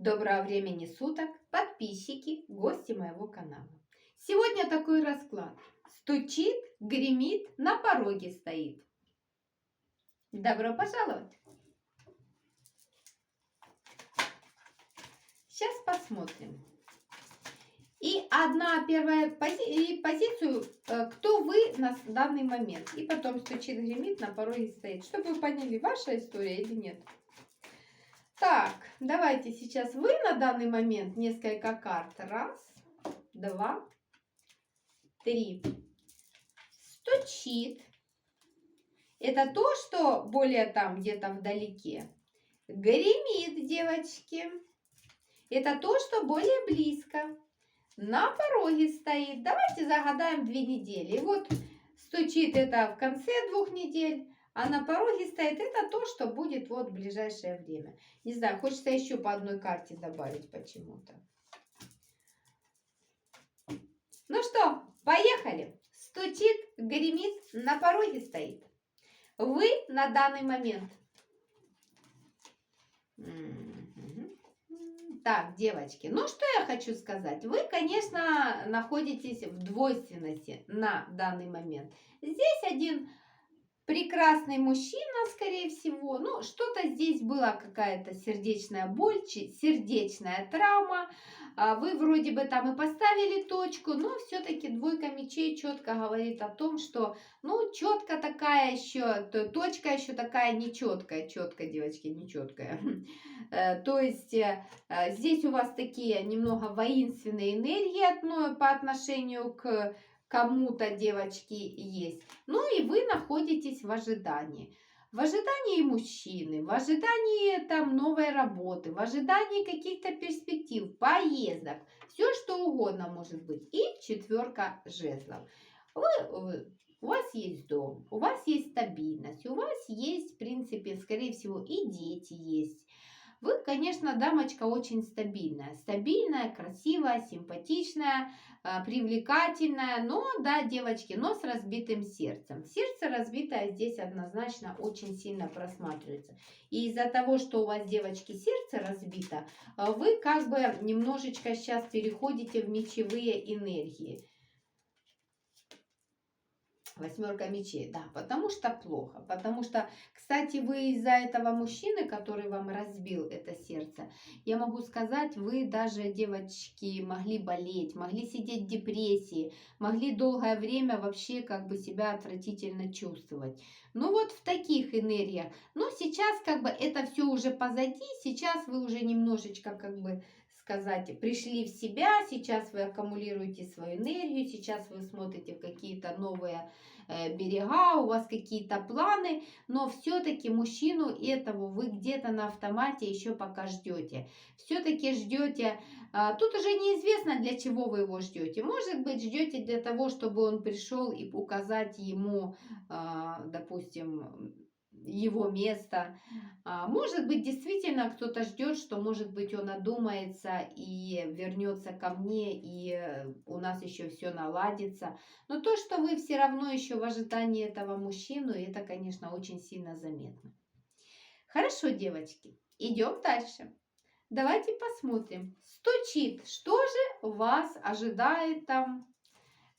Доброго времени суток, подписчики, гости моего канала. Сегодня такой расклад. Стучит, гремит, на пороге стоит. Добро пожаловать! Сейчас посмотрим. И одна первая позицию, кто вы на данный момент. И потом стучит, гремит, на пороге стоит. Чтобы вы поняли, ваша история или нет. Так, давайте сейчас вы на данный момент несколько карт. Раз, два, три. Стучит. Это то, что более там где-то вдалеке. Гремит, девочки. Это то, что более близко. На пороге стоит. Давайте загадаем 2 недели. И вот стучит это в конце 2 недель. А на пороге стоит это то, что будет вот в ближайшее время. Не знаю, хочется еще по одной карте добавить почему-то. Ну что, поехали. Стучит, гремит, на пороге стоит. Вы на данный момент. Так, девочки, ну что я хочу сказать. Вы, конечно, находитесь в двойственности на данный момент. Здесь один прекрасный мужчина, скорее всего. Ну, что-то здесь была какая-то сердечная боль, сердечная травма. Вы вроде бы там и поставили точку, но все-таки двойка мечей четко говорит о том, что, ну, четко такая еще, точка еще такая нечеткая. Четко, девочки, нечеткая. То есть здесь у вас такие немного воинственные энергии по отношению к кому-то, девочки, есть. Ну и вы находитесь в ожидании. В ожидании мужчины, в ожидании там новой работы, в ожидании каких-то перспектив, поездок. Все что угодно может быть. И 4 жезлов. У вас есть дом, у вас есть стабильность, у вас есть, в принципе, скорее всего, и дети есть. Вы, конечно, дамочка очень стабильная. Стабильная, красивая, симпатичная, привлекательная. Но, да, девочки, но с разбитым сердцем. Сердце разбитое здесь однозначно очень сильно просматривается. И из-за того, что у вас, девочки, сердце разбито, вы как бы немножечко сейчас переходите в мечевые энергии. 8 мечей, да, потому что плохо. Потому что, кстати, вы из-за этого мужчины, который вам разбил это сердце, я могу сказать, вы даже, девочки, могли болеть, могли сидеть в депрессии, могли долгое время вообще как бы себя отвратительно чувствовать. Ну вот в таких энергиях. Но сейчас как бы это все уже позади, сейчас вы уже немножечко как бы сказать, пришли в себя, сейчас вы аккумулируете свою энергию, сейчас вы смотрите в какие-то новые берега, у вас какие-то планы, но все-таки мужчину этого вы где-то на автомате еще пока ждете. Все-таки ждете, тут уже неизвестно, для чего вы его ждете. Может быть, ждете для того, чтобы он пришел и указать ему, допустим, его место. Может быть, действительно кто-то ждет, что, может быть, он одумается и вернется ко мне, и у нас еще все наладится. Но то, что вы все равно еще в ожидании этого мужчину, это, конечно, очень сильно заметно. Хорошо, девочки, идем дальше. Давайте посмотрим. Стучит. Что же вас ожидает там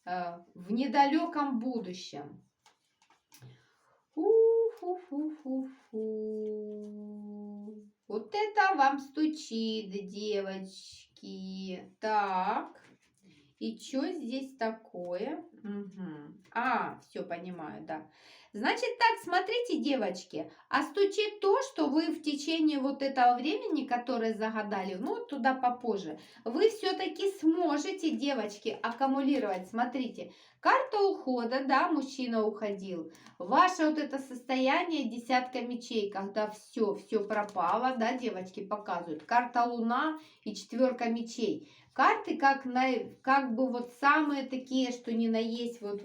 в недалеком будущем? Фу-фу-фу-фу-фу. Вот это вам стучит, девочки. Так. И что здесь такое? Угу. Все понимаю, да. Значит так, смотрите, девочки. А стучит то, что вы в течение вот этого времени, которое загадали, ну, туда попозже, вы все-таки сможете, девочки, аккумулировать. Смотрите, карта ухода, да, мужчина уходил. Ваше вот это состояние 10 мечей, когда все пропало, да, девочки, показывают. Карта Луна и 4 мечей. Карты как бы вот самые такие, что ни на есть, вот.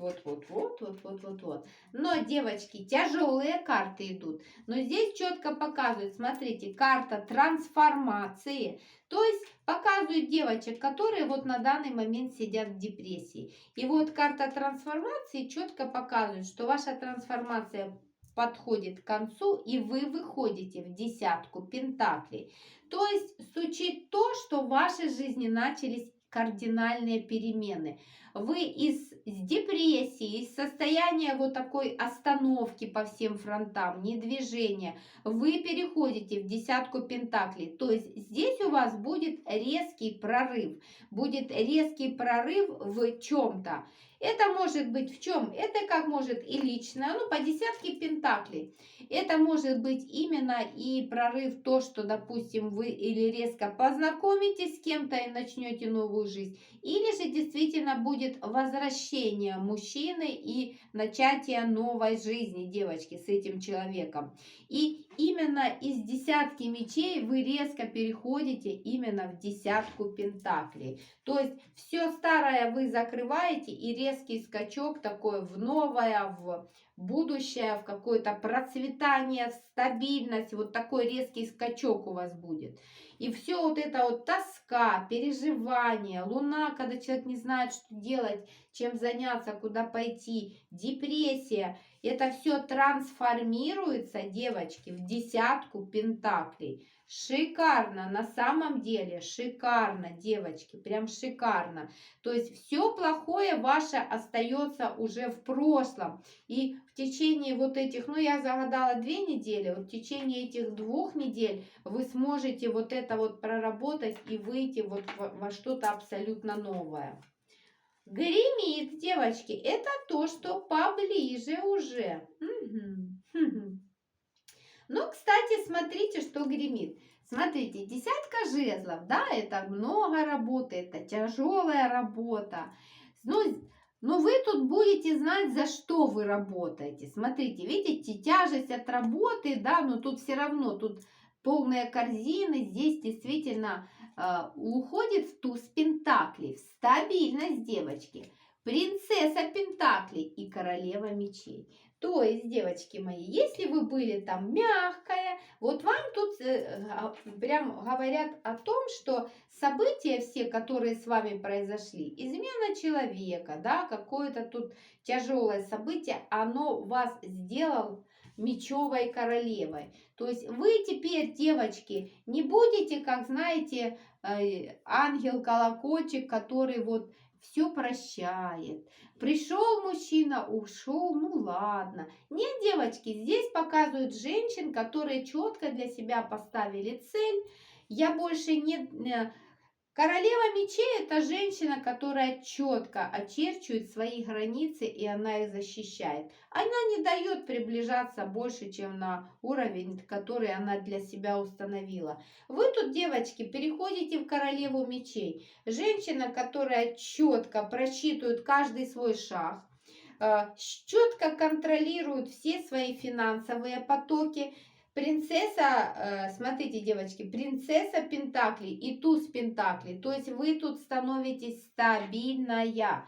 Но, девочки, тяжелые карты идут. Но здесь четко показывают, смотрите, карта трансформации. То есть показывают девочек, которые вот на данный момент сидят в депрессии. И вот карта трансформации четко показывает, что ваша трансформация подходит к концу, и вы выходите в 10 пентаклей. То есть стучит то, что в вашей жизни начались кардинальные перемены. Вы из депрессии, из состояния вот такой остановки по всем фронтам, недвижения, вы переходите в десятку пентаклей. То есть здесь у вас будет резкий прорыв. Будет резкий прорыв в чем-то. Это может быть в чем? Это как может и личное, ну по десятке пентаклей. Это может быть именно и прорыв то, что, допустим, вы или резко познакомитесь с кем-то и начнете новую жизнь, или же действительно будет возвращение мужчины и начатие новой жизни, девочки, с этим человеком. И именно из десятки мечей вы резко переходите именно в десятку пентаклей. То есть все старое вы закрываете и резкий скачок такой в новое, в будущее, в какое-то процветание, в стабильность, вот такой резкий скачок у вас будет. И все вот это вот тоска, переживание, луна, когда человек не знает, что делать, чем заняться, куда пойти, депрессия, это все трансформируется, девочки, в десятку пентаклей. Шикарно, на самом деле, шикарно, девочки, прям шикарно. То есть все плохое ваше остается уже в прошлом. И в течение вот этих, ну я загадала 2 недели, вот в течение этих 2 недель вы сможете вот это вот проработать и выйти вот во что-то абсолютно новое. Гремит, девочки, это то, что поближе уже. Угу. Ну, кстати, смотрите, что гремит. Смотрите, десятка жезлов, да, это много работы, это тяжелая работа. Но вы тут будете знать, за что вы работаете. Смотрите, видите, тяжесть от работы, да, но тут все равно, тут полные корзины, здесь действительно уходит в туз пентаклей, в стабильность, девочки. Принцесса пентаклей и королева мечей. То есть, девочки мои, если вы были там мягкая, вот вам тут прям говорят о том, что события все, которые с вами произошли, измена человека, да, какое-то тут тяжелое событие, оно вас сделало мечевой королевой. То есть вы теперь, девочки, не будете, как знаете, ангел-колокольчик, который вот все прощает. Пришел мужчина, ушел, ну ладно. Нет, девочки, здесь показывают женщин, которые четко для себя поставили цель. Я больше не... Королева мечей – это женщина, которая четко очерчивает свои границы, и она их защищает. Она не дает приближаться больше, чем на уровень, который она для себя установила. Вы тут, девочки, переходите в королеву мечей. Женщина, которая четко просчитывает каждый свой шаг, четко контролирует все свои финансовые потоки. Принцесса, смотрите, девочки, принцесса пентаклей и туз пентаклей. То есть вы тут становитесь стабильная,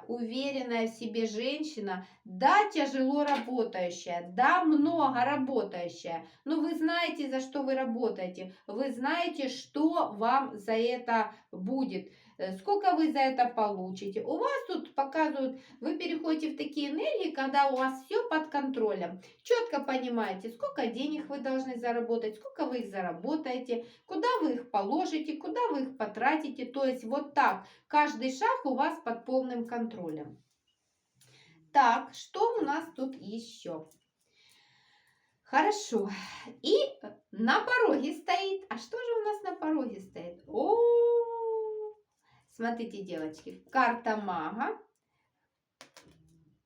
уверенная в себе женщина. Да, тяжело работающая, да, много работающая. Но вы знаете, за что вы работаете. Вы знаете, что вам за это будет. Сколько вы за это получите. У вас тут показывают, вы переходите в такие энергии, когда у вас все под контролем. Четко понимаете, сколько денег вы должны заработать, сколько вы их заработаете, куда вы их положите, куда вы их потратите. То есть вот так, каждый шаг у вас под полным контролем. Так, что у нас тут еще? Хорошо. И на пороге стоит. А что же у нас на пороге стоит? Смотрите, девочки, карта мага,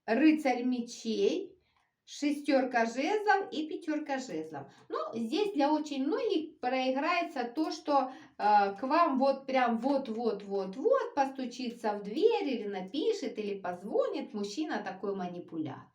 рыцарь мечей, шестерка жезлов и пятерка жезлов. Ну, здесь для очень многих проиграется то, что к вам вот прям вот-вот-вот постучится в дверь или напишет, или позвонит мужчина, такой манипулятор.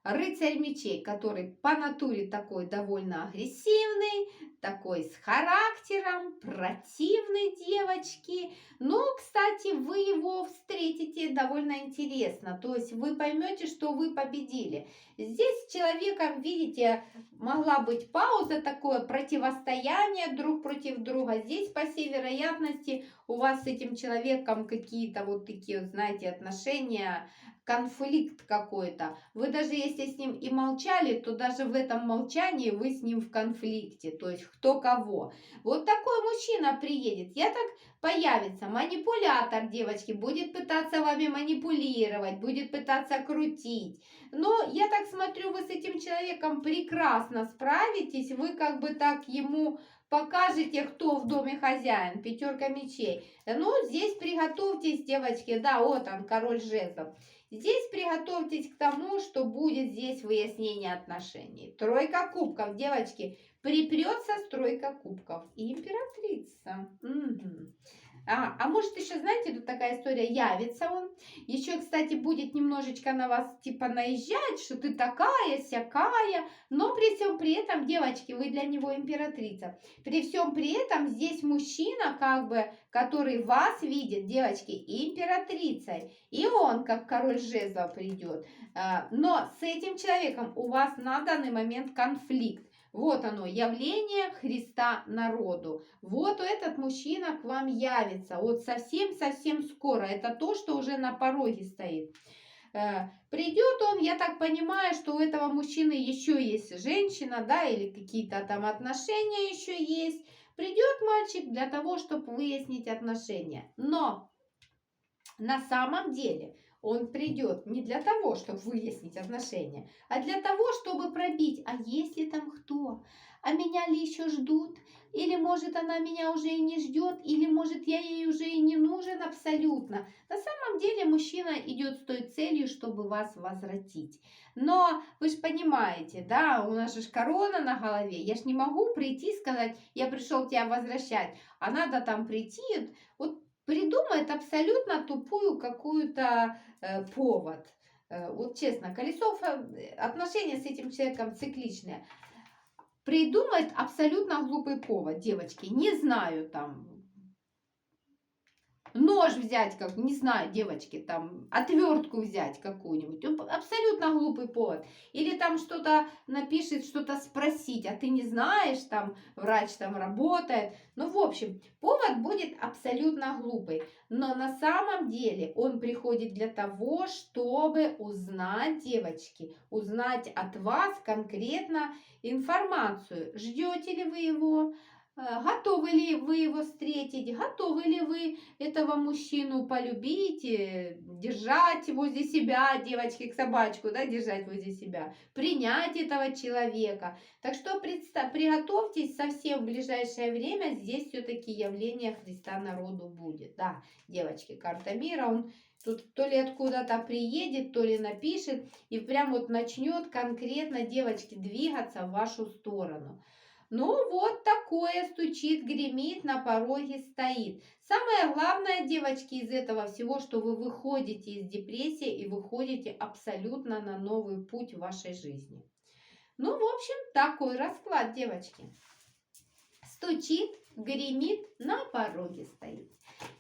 Рыцарь мечей, который по натуре такой довольно агрессивный, такой с характером, противный, девочки. Но, кстати, вы его встретите довольно интересно. То есть вы поймете, что вы победили. Здесь с человеком, видите, могла быть пауза, такое противостояние друг против друга. Здесь, по всей вероятности, у вас с этим человеком какие-то вот такие, знаете, отношения конфликт какой-то. Вы даже если с ним и молчали, то даже в этом молчании вы с ним в конфликте. То есть кто кого. Вот такой мужчина приедет. Я так появится манипулятор, девочки, будет пытаться вами манипулировать, будет пытаться крутить. Но я так смотрю, вы с этим человеком прекрасно справитесь. Вы как бы так ему покажете, кто в доме хозяин. Пятерка мечей. Ну, здесь приготовьтесь, девочки. Да, вот он, король жезлов. Здесь приготовьтесь к тому, что будет здесь выяснение отношений. Тройка кубков, девочки, припрется с тройка кубков. И императрица. Угу. А может еще, знаете, тут такая история, явится он. Еще, кстати, будет немножечко на вас типа наезжать, что ты такая, сякая. Но при всем при этом, девочки, вы для него императрица. При всем при этом здесь мужчина, как бы, который вас видит, девочки, императрицей. И он, как король жезлов, придет. Но с этим человеком у вас на данный момент конфликт. Вот оно, явление Христа народу. Вот этот мужчина к вам явится. Вот совсем-совсем скоро. Это то, что уже на пороге стоит. Придет он, я так понимаю, что у этого мужчины еще есть женщина, да, или какие-то там отношения еще есть. Придет мальчик для того, чтобы выяснить отношения. Но на самом деле он придет не для того, чтобы выяснить отношения, а для того, чтобы пробить, а есть ли там кто? А меня ли еще ждут? Или может она меня уже и не ждет? Или может я ей уже и не нужен абсолютно? На самом деле мужчина идет с той целью, чтобы вас возвратить. Но вы же понимаете, да, у нас же корона на голове. Я ж не могу прийти и сказать, я пришел тебя возвращать. А надо там прийти, вот придумает абсолютно тупую какую-то повод. Вот честно, колесо отношения с этим человеком цикличные. Придумает абсолютно глупый повод, девочки. Не знаю, там нож взять, как, не знаю, девочки, там, отвертку взять какую-нибудь. Абсолютно глупый повод. Или там что-то напишет, что-то спросить, а ты не знаешь, там, врач там работает. Ну, в общем, повод будет абсолютно глупый. Но на самом деле он приходит для того, чтобы узнать, девочки, узнать от вас конкретно информацию. Ждете ли вы его? Готовы ли вы его встретить? Готовы ли вы этого мужчину полюбить, держать возле себя, девочки, к собачку, да, держать возле себя, принять этого человека? Так что приготовьтесь, совсем в ближайшее время здесь все-таки явление Христа народу будет. Да, девочки, карта мира, он тут то ли откуда-то приедет, то ли напишет, и прям вот начнет конкретно, девочки, двигаться в вашу сторону. Ну, вот такое стучит, гремит, на пороге стоит. Самое главное, девочки, из этого всего, что вы выходите из депрессии и выходите абсолютно на новый путь в вашей жизни. Ну, в общем, такой расклад, девочки. Стучит, гремит, на пороге стоит.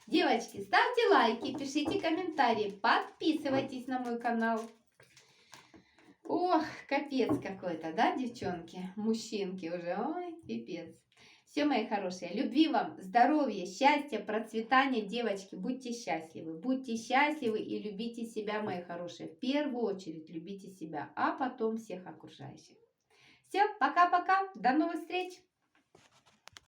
Девочки, ставьте лайки, пишите комментарии, подписывайтесь на мой канал. Ох, капец какой-то, да, девчонки? Мужчинки уже, ой, пипец. Все, мои хорошие, любви вам, здоровья, счастья, процветания, девочки, будьте счастливы и любите себя, мои хорошие. В первую очередь любите себя, а потом всех окружающих. Все, пока-пока, до новых встреч!